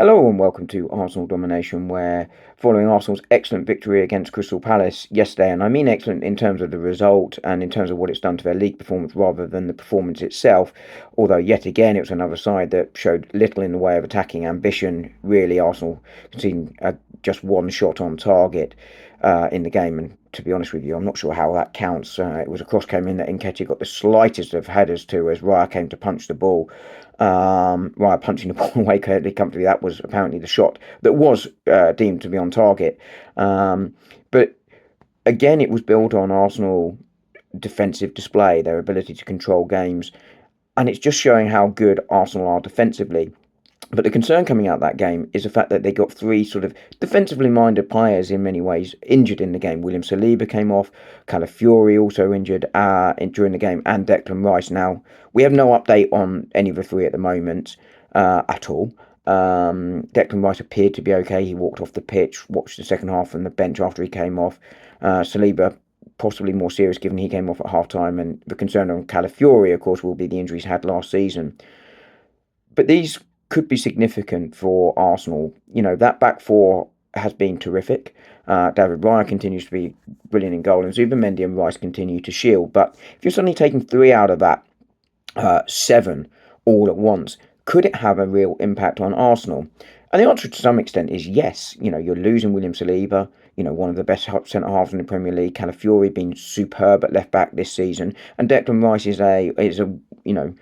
Hello and welcome to Arsenal Domination, where following Arsenal's excellent victory against Crystal Palace yesterday, and I mean excellent in terms of the result and in terms of what it's done to their league performance rather than the performance itself, although yet again it was another side that showed little in the way of attacking ambition. Really, Arsenal conceding just one shot on target in the game, and to be honest with you, I'm not sure how that counts. It was a cross came in that Nketiah got the slightest of headers to as Raya came to punch the ball. Raya punching the ball away comfortably. That was apparently the shot that was deemed to be on target. But again, it was built on Arsenal defensive display, their ability to control games, and it's just showing how good Arsenal are defensively. But the concern coming out of that game is the fact that they got three sort of defensively minded players in many ways injured in the game. William Saliba came off, Calafiori also injured during the game, and Declan Rice. Now, we have no update on any of the three at the moment at all. Declan Rice appeared to be okay. He walked off the pitch, watched the second half from the bench after he came off. Saliba possibly more serious given he came off at half time, and the concern on Calafiori, of course, will be the injuries he had last season. But these could be significant for Arsenal. You know, that back four has been terrific. David Raya continues to be brilliant in goal, and Zubimendi and Rice continue to shield. But if you're suddenly taking three out of that seven all at once, could it have a real impact on Arsenal? And the answer to some extent is yes. You know, you're losing William Saliba, you know, one of the best centre halves in the Premier League. Calafiori being superb at left back this season, and Declan Rice is a you know,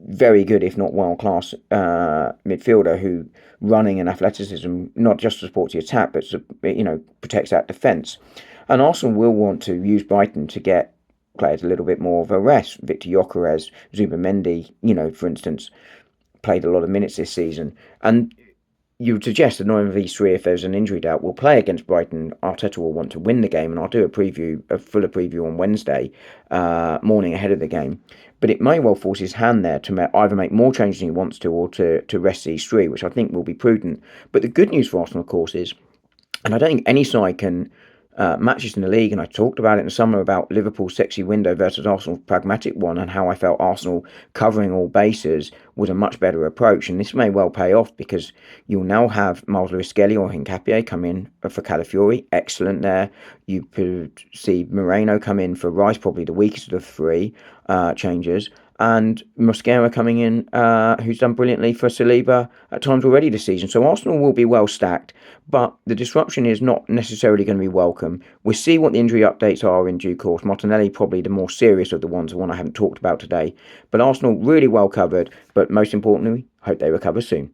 very good, if not world class, midfielder who running and athleticism not just supports the attack, but protects that defence. And Arsenal will want to use Brighton to get players a little bit more of a rest. Victor Gyökeres, Zubimendi, you know, for instance, played a lot of minutes this season, and you would suggest that none of these three, if there's an injury doubt, will play against Brighton. Arteta will want to win the game, and I'll do a fuller preview on Wednesday morning ahead of the game. But it may well force his hand there to either make more changes than he wants to, or to rest these three, which I think will be prudent. But the good news for Arsenal, of course, is, and I don't think any side can matches in the league, and I talked about it in the summer about Liverpool's sexy window versus Arsenal's pragmatic one, and how I felt Arsenal covering all bases was a much better approach. And this may well pay off, because you'll now have Miles Lewis-Skelly or Hincapié come in for Calafiori, excellent there. You could see Moreno come in for Rice, probably the weakest of the three changes, and Mosquera coming in, who's done brilliantly for Saliba at times already this season. So Arsenal will be well stacked, but the disruption is not necessarily going to be welcome. We'll see what the injury updates are in due course. Martinelli probably the more serious of the ones, the one I haven't talked about today. But Arsenal really well covered, but most importantly, hope they recover soon.